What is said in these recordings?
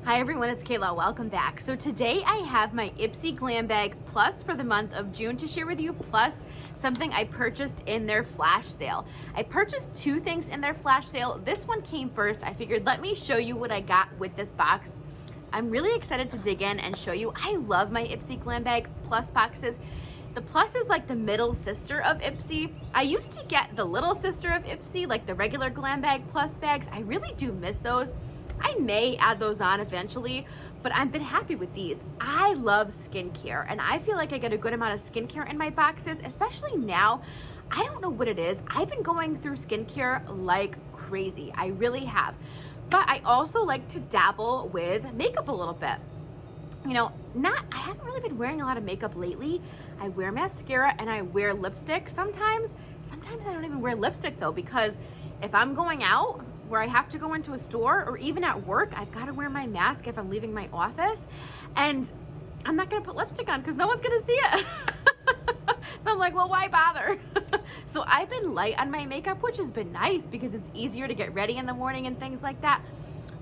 Hi everyone, it's Kayla. Welcome back. So today I have my Ipsy Glam Bag Plus for the month of June to share with you, plus something I purchased in their flash sale. I purchased two things in their flash sale. This one came first. I figured let me show you what I got with this box. I'm really excited to dig in and show you. I love my Ipsy Glam Bag Plus boxes. The Plus is like the middle sister of Ipsy. I used to get the little sister of Ipsy, like the regular Glam Bag Plus bags. I really do miss those. I may add those on eventually, but I've been happy with these. I love skincare, and I feel like I get a good amount of skincare in my boxes, especially now. I don't know what it is. I've been going through skincare like crazy. I really have. But I also like to dabble with makeup a little bit. You know, I haven't really been wearing a lot of makeup lately. I wear mascara and I wear lipstick sometimes. Sometimes I don't even wear lipstick though, because if I'm going out where I have to go into a store or even at work, I've got to wear my mask if I'm leaving my office, and I'm not going to put lipstick on because no one's going to see it. So I'm like, well, why bother? So I've been light on my makeup, which has been nice because it's easier to get ready in the morning and things like that.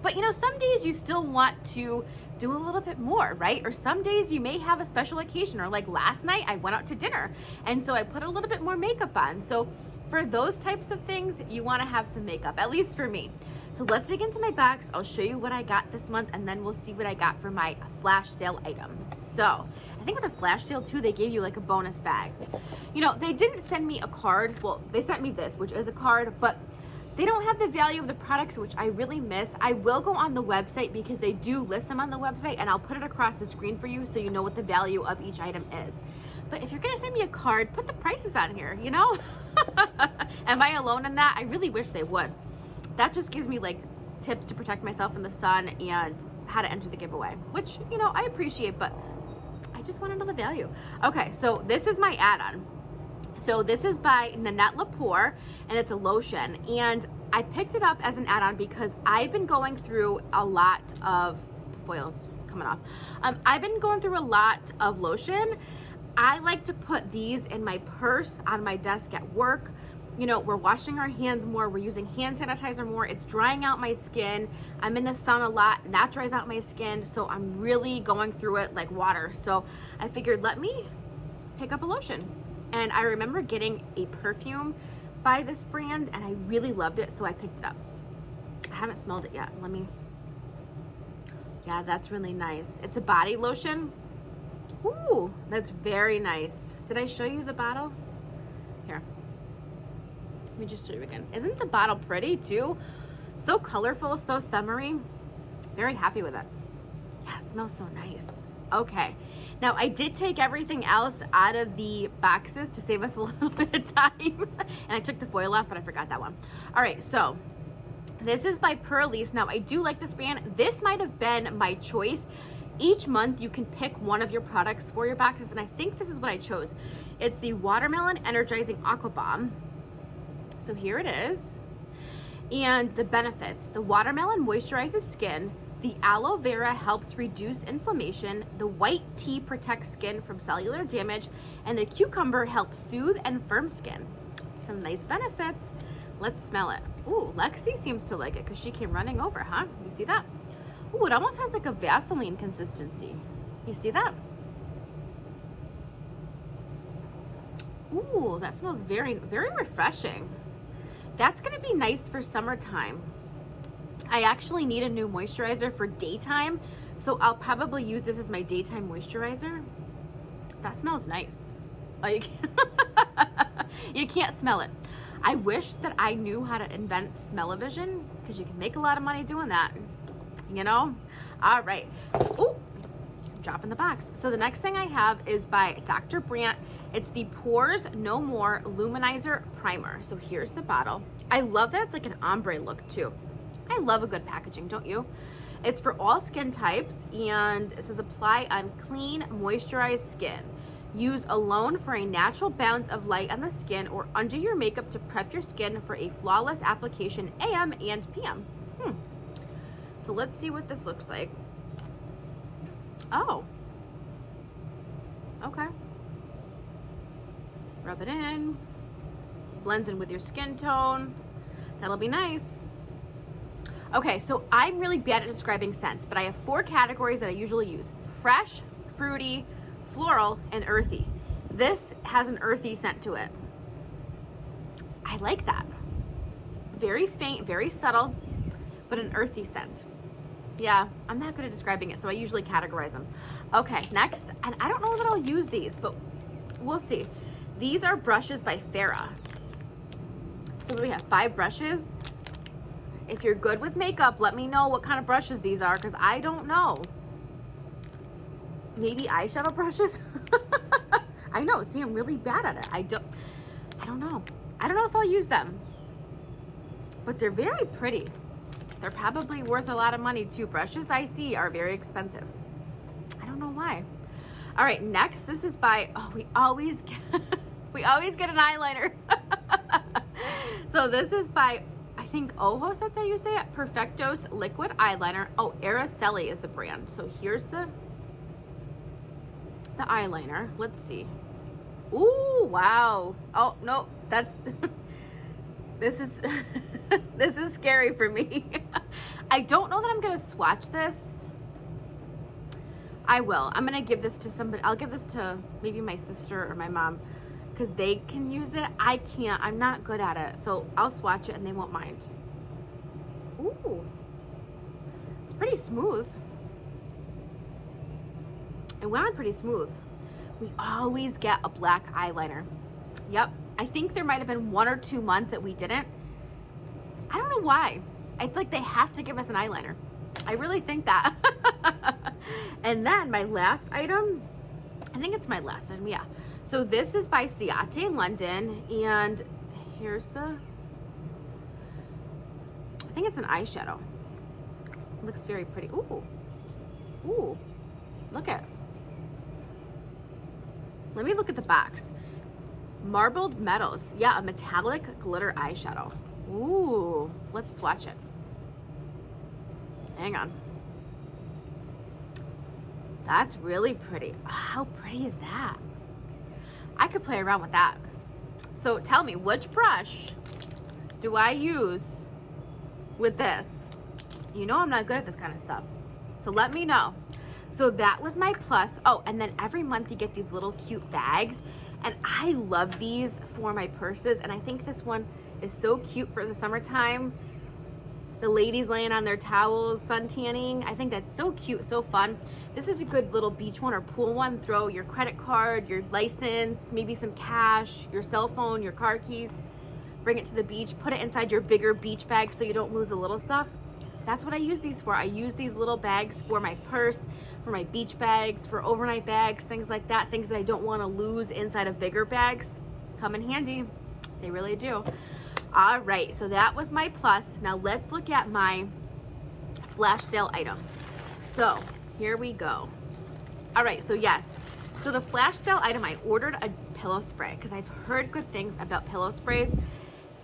But you know, some days you still want to do a little bit more, right? Or some days you may have a special occasion, or like last night I went out to dinner and so I put a little bit more makeup on. So for those types of things, you want to have some makeup, at least for me. So let's dig into my box. I'll show you what I got this month, and then we'll see what I got for my flash sale item. So I think with a flash sale too, they gave you like a bonus bag. You know, they didn't send me a card. Well, they sent me this, which is a card, but they don't have the value of the products, which I really miss. I will go on the website because they do list them on the website, and I'll put it across the screen for you so you know what the value of each item is. But if you're gonna send me a card, put the prices on here, you know? Am I alone in that? I really wish they would. That just gives me like tips to protect myself in the sun and how to enter the giveaway, which, you know, I appreciate, but I just want to know the value. Okay, so this is my add-on. So this is by Nanette Lepore, and it's a lotion, and I picked it up as an add-on because I've been going through a lot of foils coming off. I've been going through a lot of lotion. I like to put these in my purse on my desk at work. You know, we're washing our hands more, we're using hand sanitizer more, it's drying out my skin. I'm in the sun a lot, and that dries out my skin, so I'm really going through it like water. So I figured, let me pick up a lotion. And I remember getting a perfume by this brand, and I really loved it, so I picked it up. I haven't smelled it yet. Yeah, that's really nice. It's a body lotion. Ooh, that's very nice. Did I show you the bottle? Here. Let me just show you again. Isn't the bottle pretty too? So colorful, so summery. Very happy with it. Yeah, it smells so nice. Okay. Now, I did take everything else out of the boxes to save us a little bit of time. And I took the foil off, but I forgot that one. All right, so this is by Pearlies. Now, I do like this brand. This might have been my choice. Each month you can pick one of your products for your boxes, and I think this is what I chose. It's the Watermelon Energizing Aqua Bomb. So here it is. And the benefits: the watermelon moisturizes skin, the aloe vera helps reduce inflammation, the white tea protects skin from cellular damage, and the cucumber helps soothe and firm skin. Some nice benefits. Let's smell it. Ooh, Lexi seems to like it because she came running over, huh? You see that? Ooh, it almost has like a Vaseline consistency. You see that? Ooh, that smells very, very refreshing. That's gonna be nice for summertime. I actually need a new moisturizer for daytime, so I'll probably use this as my daytime moisturizer. That smells nice. Oh, you can't, you can't smell it. I wish that I knew how to invent smell-o-vision, because you can make a lot of money doing that. You know? All right. Oh, I'm dropping the box. So the next thing I have is by Dr. Brandt. It's the Pores No More Luminizer Primer. So here's the bottle. I love that it's like an ombre look too. I love a good packaging, don't you? It's for all skin types, and it says apply on clean, moisturized skin. Use alone for a natural bounce of light on the skin or under your makeup to prep your skin for a flawless application AM and PM. So let's see what this looks like. Oh. Okay. Rub it in. Blends in with your skin tone. That'll be nice. Okay, so I'm really bad at describing scents, but I have 4 categories that I usually use: fresh, fruity, floral, and earthy. This has an earthy scent to it. I like that. Very faint, very subtle, but an earthy scent. Yeah, I'm not good at describing it, so I usually categorize them. Okay, next, and I don't know that I'll use these, but we'll see. These are brushes by Farah. So what do we have? 5 brushes. If you're good with makeup, let me know what kind of brushes these are, because I don't know. Maybe eyeshadow brushes? I know, see, I'm really bad at it. I don't know. I don't know if I'll use them, but they're very pretty. They're probably worth a lot of money too. Brushes I see are very expensive. I don't know why. All right, next, this is by, oh, we always get an eyeliner. So this is by, I think Ojos, that's how you say it, Perfectos Liquid Eyeliner. Oh, Araceli is the brand. So here's the eyeliner. Let's see. Ooh, wow. Oh, no, that's, this is, this is scary for me. I don't know that I'm gonna swatch this. I will. I'm gonna give this to somebody. I'll give this to maybe my sister or my mom, because they can use it. I can't. I'm not good at it. So I'll swatch it and they won't mind. Ooh. It's pretty smooth. It went on pretty smooth. We always get a black eyeliner. Yep. I think there might have been 1 or 2 months that we didn't. I don't know why. It's like they have to give us an eyeliner. I really think that. And then my last item, I think it's my last item, yeah. So this is by Ciate London, and here's the, I think it's an eyeshadow. It looks very pretty. Ooh, ooh, look at, let me look at the box. Marbled Metals, yeah, a metallic glitter eyeshadow. Ooh, let's swatch it. Hang on. That's really pretty. How pretty is that? I could play around with that. So tell me, which brush do I use with this? You know I'm not good at this kind of stuff, so let me know. So that was my plus. Oh, and then every month you get these little cute bags, and I love these for my purses, and I think this one is so cute for the summertime. The ladies laying on their towels, sun tanning. I think that's so cute, so fun. This is a good little beach one or pool one. Throw your credit card, your license, maybe some cash, your cell phone, your car keys. Bring it to the beach. Put it inside your bigger beach bag so you don't lose the little stuff. That's what I use these for. I use these little bags for my purse, for my beach bags, for overnight bags, things like that. Things that I don't want to lose inside of bigger bags. Come in handy. They really do. All right, so that was my plus. Now let's look at my flash sale item. So here we go. All right, so yes. So the flash sale item, I ordered a pillow spray because I've heard good things about pillow sprays.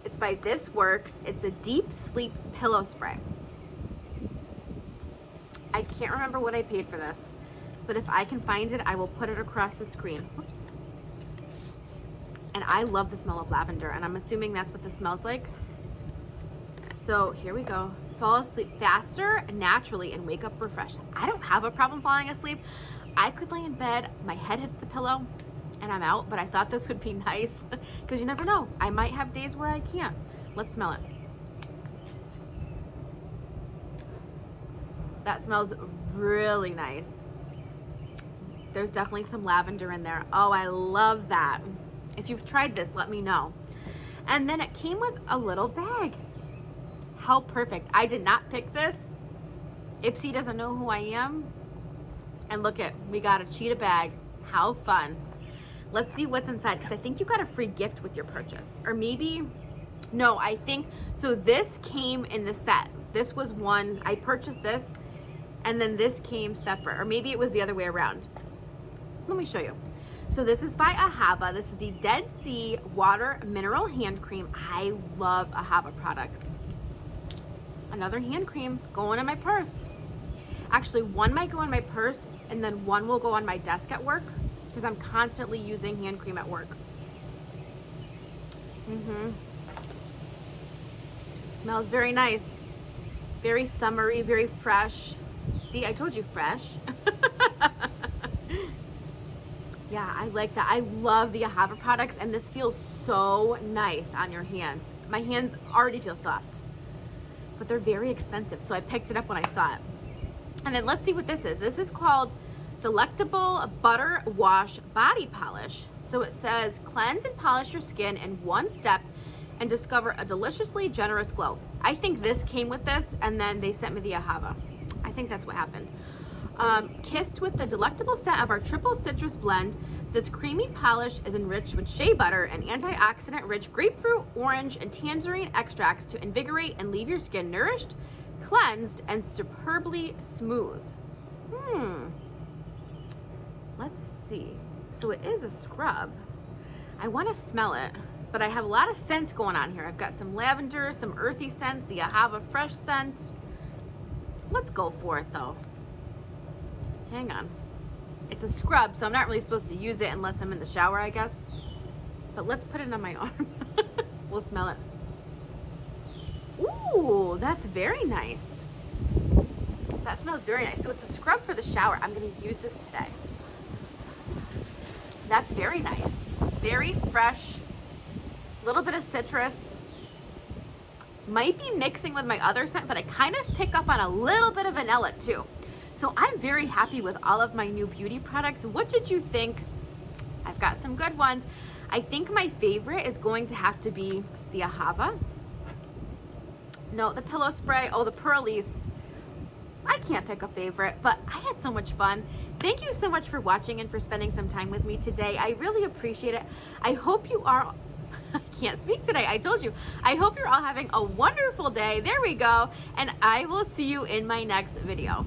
It's by This Works. It's a deep sleep pillow spray. I can't remember what I paid for this, but if I can find it, I will put it across the screen. Whoops. And I love the smell of lavender, and I'm assuming that's what this smells like. So here we go. Fall asleep faster, naturally, and wake up refreshed. I don't have a problem falling asleep. I could lay in bed, my head hits the pillow, and I'm out, but I thought this would be nice because you never know. I might have days where I can't. Let's smell it. That smells really nice. There's definitely some lavender in there. Oh, I love that. If you've tried this, let me know. And then it came with a little bag. How perfect. I did not pick this. Ipsy doesn't know who I am. And look at, we got a cheetah bag. How fun. Let's see what's inside, because I think you got a free gift with your purchase. Or maybe, no, I think, so this came in the set. This was one, I purchased this, and then this came separate. Or maybe it was the other way around. Let me show you. So this is by Ahava. This is the Dead Sea Water Mineral Hand Cream. I love Ahava products. Another hand cream going in my purse. Actually, one might go in my purse, and then one will go on my desk at work, because I'm constantly using hand cream at work. Smells very nice. Very summery, very fresh. See, I told you fresh. Yeah, I like that. I love the Ahava products, and this feels so nice on your hands. My hands already feel soft, but they're very expensive, so I picked it up when I saw it. And then let's see what this is. This is called Delectable Butter Wash Body Polish. So it says, cleanse and polish your skin in one step and discover a deliciously generous glow. I think this came with this, and then they sent me the Ahava. I think that's what happened. Kissed with the delectable scent of our triple citrus blend, this creamy polish is enriched with shea butter and antioxidant-rich grapefruit, orange, and tangerine extracts to invigorate and leave your skin nourished, cleansed, and superbly smooth. Let's see. So it is a scrub. I want to smell it, but I have a lot of scents going on here. I've got some lavender, some earthy scents, the Ahava fresh scent. Let's go for it though. Hang on. It's a scrub, so I'm not really supposed to use it unless I'm in the shower, I guess. But let's put it on my arm. We'll smell it. Ooh, that's very nice. That smells very nice. So it's a scrub for the shower. I'm going to use this today. That's very nice. Very fresh. A little bit of citrus. Might be mixing with my other scent, but I kind of pick up on a little bit of vanilla too. So I'm very happy with all of my new beauty products. What did you think? I've got some good ones. I think my favorite is going to have to be the Ahava. No, the pillow spray. Oh, the Pearlies. I can't pick a favorite, but I had so much fun. Thank you so much for watching and for spending some time with me today. I really appreciate it. I hope you are... I can't speak today. I told you. I hope you're all having a wonderful day. There we go. And I will see you in my next video.